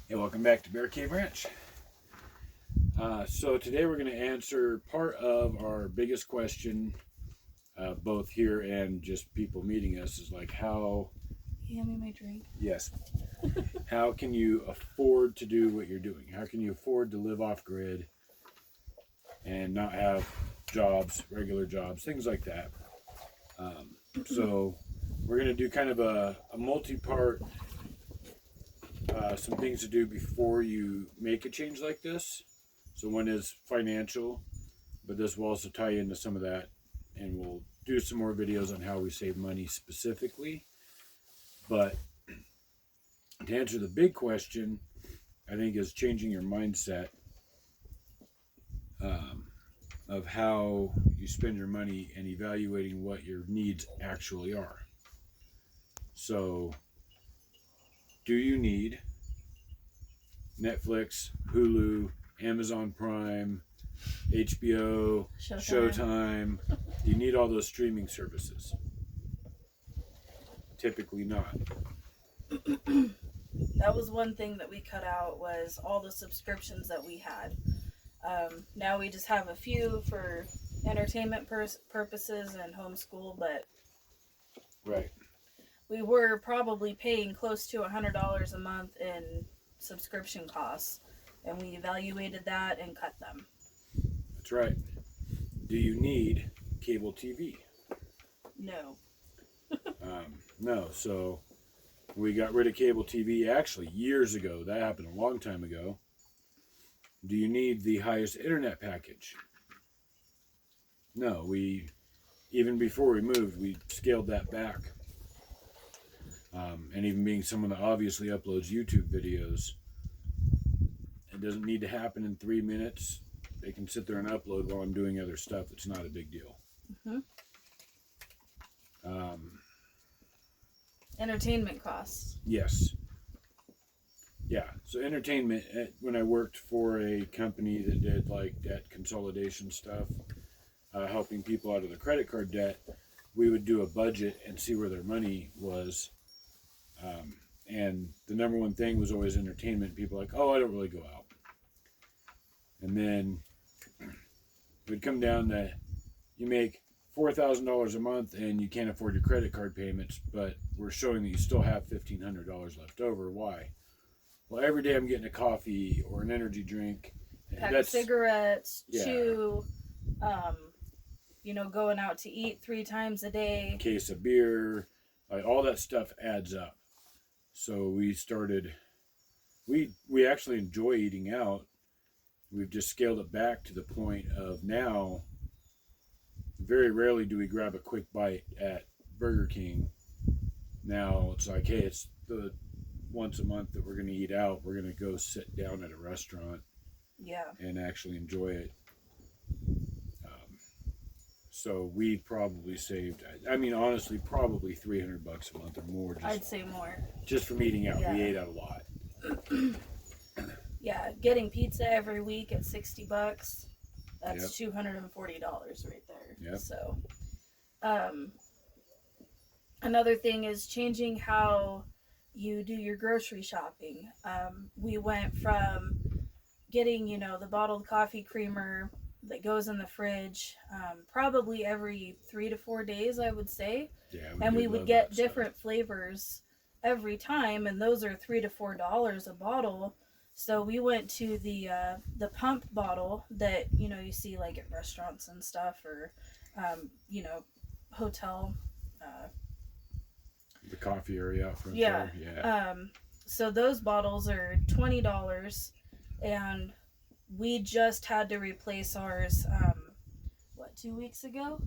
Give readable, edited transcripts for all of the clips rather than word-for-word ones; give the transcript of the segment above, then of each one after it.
Hey, welcome back to Bear Cave Ranch. So today we're going to answer part of our biggest question, both here and just people meeting us, is like how. Hand me my drink. Yes. How can you afford to do what you're doing? How can you afford to live off grid and not have jobs, regular jobs, things like that? So we're going to do kind of a multi-part. Some things to do before you make a change like this. So one is financial, but this will also tie into some of that, and we'll do some more videos on how we save money specifically. But to answer the big question, I think is changing your mindset of how you spend your money and evaluating what your needs actually are. So, do you need Netflix, Hulu, Amazon Prime, HBO, Showtime? Do you need all those streaming services? Typically not. That was one thing that we cut out, was all the subscriptions that we had. Now we just have a few for entertainment purposes and homeschool, but Right. we were probably paying close to $100 a month in subscription costs, and we evaluated that and cut them. That's right. Do you need cable TV? No. No. So we got rid of cable TV actually years ago. That happened a long time ago. Do you need the highest internet package? No. Even before we moved, we scaled that back. And even being someone that obviously uploads YouTube videos, it doesn't need to happen in 3 minutes. They can sit there and upload while I'm doing other stuff. It's not a big deal. Mm-hmm. Entertainment costs. Yes. Yeah. So entertainment, when I worked for a company that did like debt consolidation stuff, helping people out of the credit card debt, we would do a budget and see where their money was. And the number one thing was always entertainment. People like, oh, I don't really go out. And then it would come down that you make $4,000 a month and you can't afford your credit card payments, but we're showing that you still have $1,500 left over. Why? Well, every day I'm getting a coffee or an energy drink, pack of cigarettes, yeah. chew, going out to eat 3 times a day, case of beer, like all that stuff adds up. So we started. We actually enjoy eating out. We've just scaled it back to the point of now. Very rarely do we grab a quick bite at Burger King. Now it's like, hey, it's the once a month that we're going to eat out. We're going to go sit down at a restaurant, yeah, and actually enjoy it. So we probably saved, I mean, honestly, probably $300 a month or more. I'd say more. Just from eating out. Yeah. We ate out a lot. Yeah, getting pizza every week at $60. That's yep. $240 right there. Yep. So, another thing is changing how you do your grocery shopping. We went from getting, the bottled coffee creamer that goes in the fridge probably every 3 to 4 days, I would say. Yeah, and we would get different flavors every time, and those are $3 to $4 a bottle. So we went to the pump bottle that you see like at restaurants and stuff, or hotel. The coffee area out front. Yeah. There. Yeah. So those bottles are $20, and we just had to replace ours. 2 weeks ago?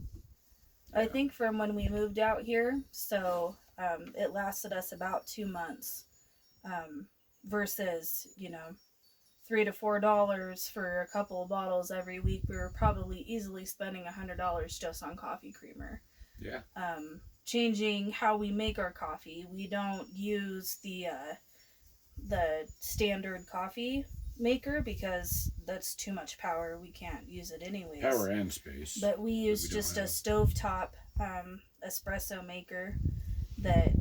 Yeah. I think from when we moved out here. So it lasted us about 2 months. Versus, $3 to $4 for a couple of bottles every week. We were probably easily spending $100 just on coffee creamer. Yeah. Changing how we make our coffee. We don't use the standard coffee maker because that's too much power. We can't use it anyways. Power and space. But we use just a stovetop espresso maker that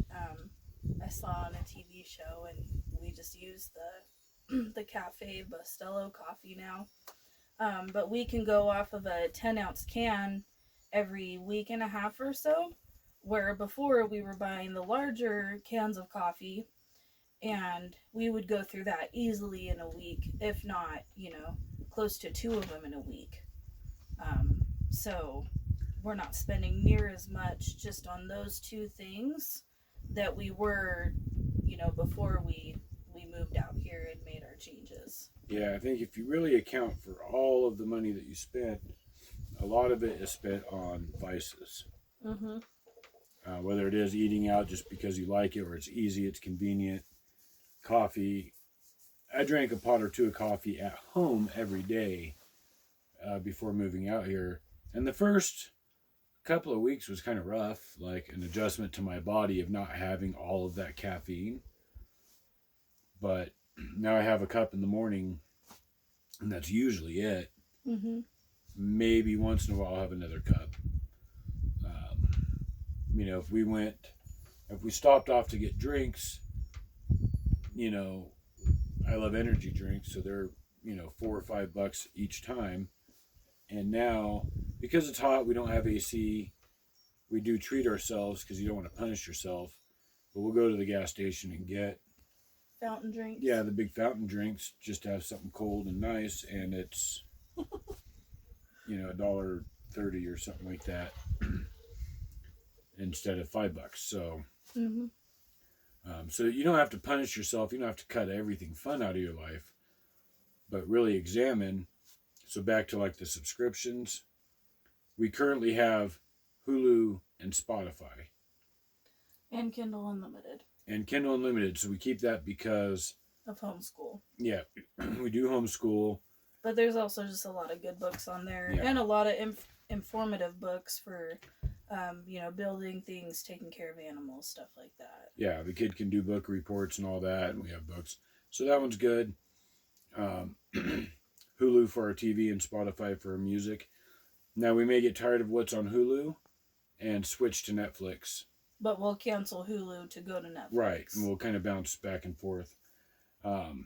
I saw on a TV show, and we just use the Cafe Bustelo coffee now. But we can go off of a 10-ounce can every week and a half or so, where before we were buying the larger cans of coffee, and we would go through that easily in a week, if not, close to 2 of them in a week. So we're not spending near as much just on those 2 things that we were, before we moved out here and made our changes. Yeah, I think if you really account for all of the money that you spent, a lot of it is spent on vices. Mm-hmm. Whether it is eating out just because you like it, or it's easy, it's convenient. Coffee. I drank a pot or 2 of coffee at home every day before moving out here. And the first couple of weeks was kind of rough, like an adjustment to my body of not having all of that caffeine. But now I have a cup in the morning, and that's usually it. Mm-hmm. Maybe once in a while I'll have another cup. If we stopped off to get drinks, I love energy drinks, so they're, $4 or $5 each time. And now, because it's hot, we don't have AC. We do treat ourselves because you don't want to punish yourself. But we'll go to the gas station and get fountain drinks. Yeah, the big fountain drinks, just to have something cold and nice, and it's $1.30 or something like that instead of $5. So, mm-hmm. So you don't have to punish yourself. You don't have to cut everything fun out of your life, but really examine. So back to like the subscriptions, we currently have Hulu and Spotify. And Kindle Unlimited. And Kindle Unlimited. So we keep that because of homeschool. Yeah, we do homeschool. But there's also just a lot of good books on there, Yeah. and a lot of informative books for, building things, taking care of animals, stuff like that. Yeah, the kid can do book reports and all that, and we have books. So that one's good. Hulu for our TV and Spotify for our music. Now we may get tired of what's on Hulu and switch to Netflix. But we'll cancel Hulu to go to Netflix. Right, and we'll kind of bounce back and forth. And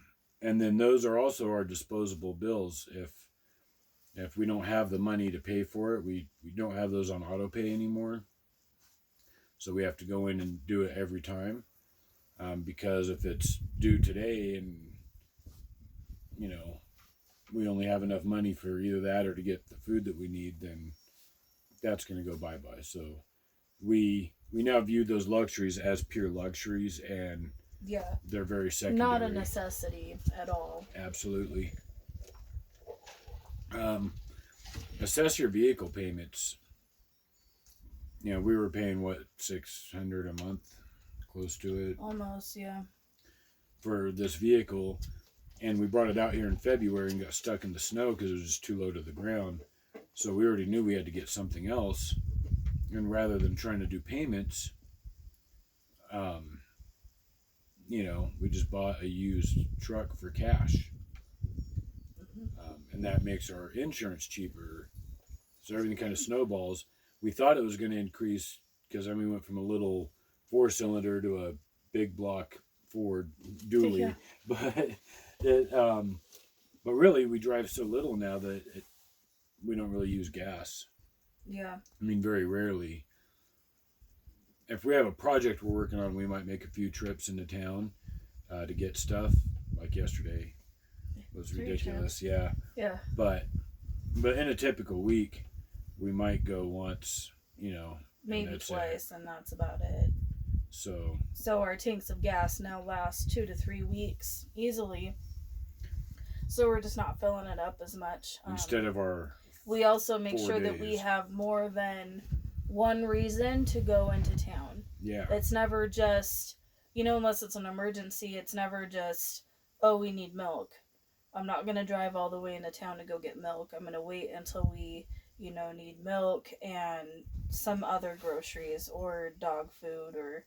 then those are also our disposable bills. If we don't have the money to pay for it, we don't have those on auto pay anymore. So we have to go in and do it every time. Because if it's due today and, we only have enough money for either that or to get the food that we need, then that's going to go bye-bye. So we now view those luxuries as pure luxuries, and yeah, they're very secondary. Not a necessity at all. Absolutely. Assess your vehicle payments. We were paying $600 a month, close to it. Almost, yeah. For this vehicle, and we brought it out here in February and got stuck in the snow because it was just too low to the ground. So we already knew we had to get something else, and rather than trying to do payments, we just bought a used truck for cash. And that makes our insurance cheaper. So everything kind of snowballs. We thought it was going to increase because we went from a little 4-cylinder to a big block Ford dually. Yeah. But really we drive so little now that we don't really use gas. Yeah. Very rarely. If we have a project we're working on, we might make a few trips into town to get stuff. Like yesterday was ridiculous. Yeah. Yeah. But in a typical week, we might go once, maybe twice, and that's about it. So our tanks of gas now last 2 to 3 weeks easily. So we're just not filling it up as much. Instead of our we also make 4 sure days. that we have more than one reason to go into town. Yeah. It's never just, unless it's an emergency, it's never just, oh, we need milk. I'm not going to drive all the way into town to go get milk. I'm going to wait until we, need milk and some other groceries or dog food or,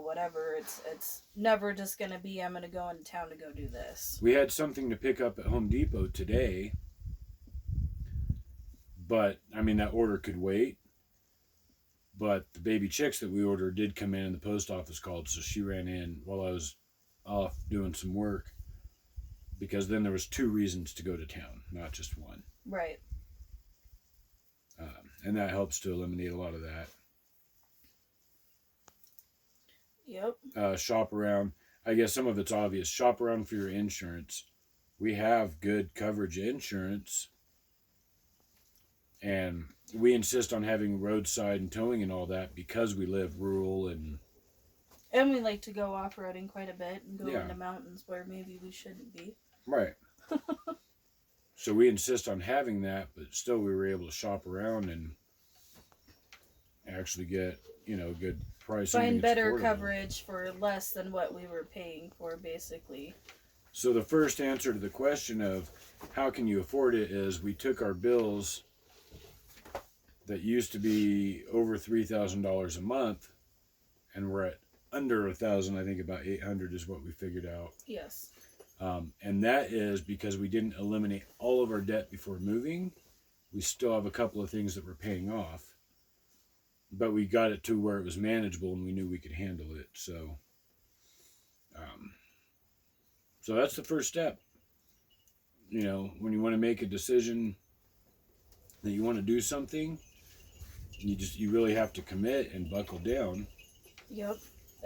whatever. It's never just going to be, I'm going to go into town to go do this. We had something to pick up at Home Depot today, but, that order could wait. But the baby chicks that we ordered did come in and the post office called, so she ran in while I was off doing some work. because then there was 2 reasons to go to town, not just one. Right. And that helps to eliminate a lot of that. Yep. Shop around. I guess some of it's obvious. Shop around for your insurance. We have good coverage insurance, and we insist on having roadside and towing and all that because we live rural and we like to go off-roading quite a bit and go into mountains where maybe we shouldn't be. right. So we insist on having that, but still we were able to shop around and actually get, good pricing. Find better coverage for less than what we were paying for, basically. So the first answer to the question of how can you afford it is we took our bills that used to be over $3,000 a month, and we're at under $1,000. I think about $800 is what we figured out. Yes. And that is because we didn't eliminate all of our debt before moving. We still have a couple of things that we're paying off, but we got it to where it was manageable and we knew we could handle it. So, so that's the first step. When you want to make a decision that you want to do something, you really have to commit and buckle down. Yep.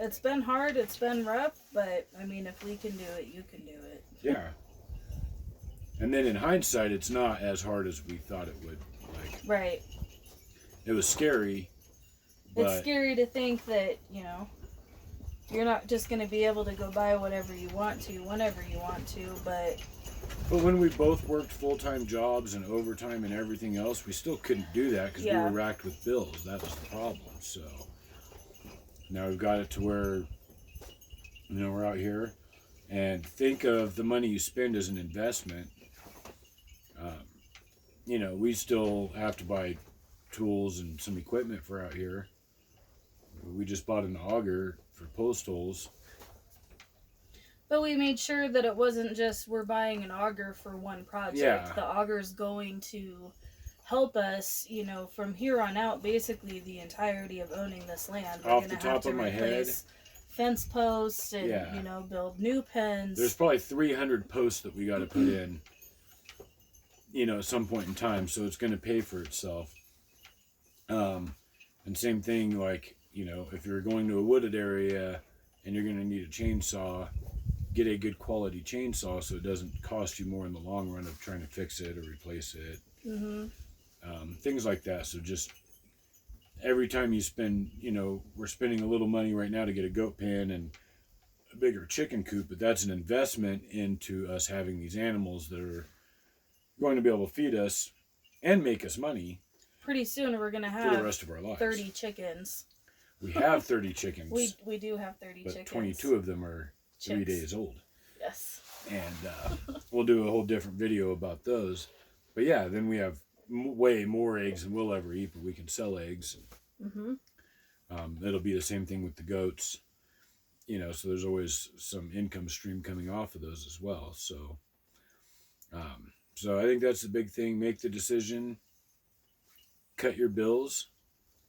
It's been hard, it's been rough, but I mean, if we can do it, you can do it. Yeah. And then in hindsight, it's not as hard as we thought it would. Right. It was scary. But it's scary to think that, you're not just going to be able to go buy whatever you want to, whenever you want to, but when we both worked full-time jobs and overtime and everything else, we still couldn't do that because we were racked with bills. That was the problem. So now we've got it to where, we're out here, and think of the money you spend as an investment. We still have to buy tools and some equipment for out here. We just bought an auger for post holes. But we made sure that it wasn't just we're buying an auger for one project. Yeah. The auger's going to help us, from here on out, basically the entirety of owning this land. We're Off the gonna top have to of my head, fence posts and, build new pens. There's probably 300 posts that we got to put in, at some point in time. So it's going to pay for itself. And same thing, if you're going to a wooded area and you're going to need a chainsaw, get a good quality chainsaw so it doesn't cost you more in the long run of trying to fix it or replace it. Mm-hmm. Things like that. So just every time you spend, we're spending a little money right now to get a goat pen and a bigger chicken coop, but that's an investment into us having these animals that are going to be able to feed us and make us money. Pretty soon we're going to have for the rest of our lives. 30 chickens. We have 30 chickens. We do have 30 but chickens. 22 of them are 3 days old. Yes. And we'll do a whole different video about those. But yeah, then we have way more eggs than we'll ever eat, but we can sell eggs. Mm-hmm. It'll be the same thing with the goats. So there's always some income stream coming off of those as well. So, so I think that's the big thing. Make the decision. Cut your bills.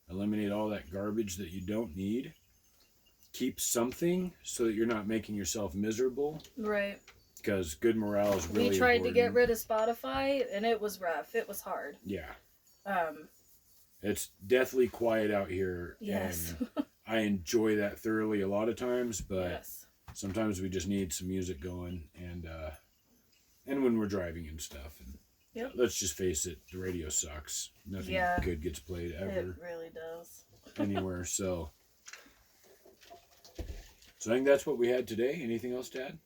Eliminate all that garbage that you don't need. Keep something so that you're not making yourself miserable. Right. Because good morale is really important. We tried to get rid of Spotify, and it was rough. It was hard. Yeah. Um, It's deathly quiet out here. Yes. And I enjoy that thoroughly a lot of times, but yes. sometimes we just need some music going, and when we're driving and stuff. And yep. Let's just face it, the radio sucks. Nothing good gets played ever. It really does. Anywhere. So I think that's what we had today. Anything else to add?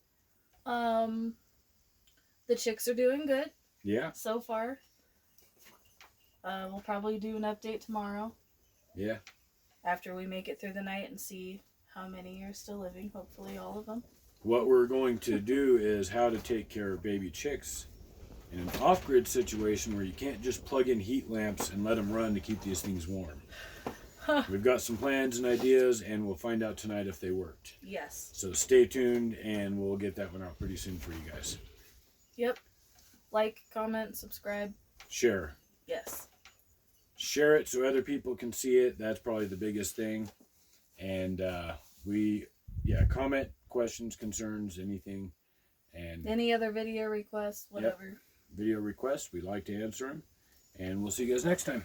The chicks are doing good. Yeah. So far. We'll probably do an update tomorrow. Yeah. After we make it through the night and see how many are still living. Hopefully all of them. What we're going to do is how to take care of baby chicks in an off-grid situation where you can't just plug in heat lamps and let them run to keep these things warm. We've got some plans and ideas, and we'll find out tonight if they worked. Yes. So stay tuned, and we'll get that one out pretty soon for you guys. Yep. Like, comment, subscribe. Share. Yes. Share it so other people can see it. That's probably the biggest thing. And comment, questions, concerns, anything. And Any other video requests, whatever. video requests, we like to answer them. And we'll see you guys next time.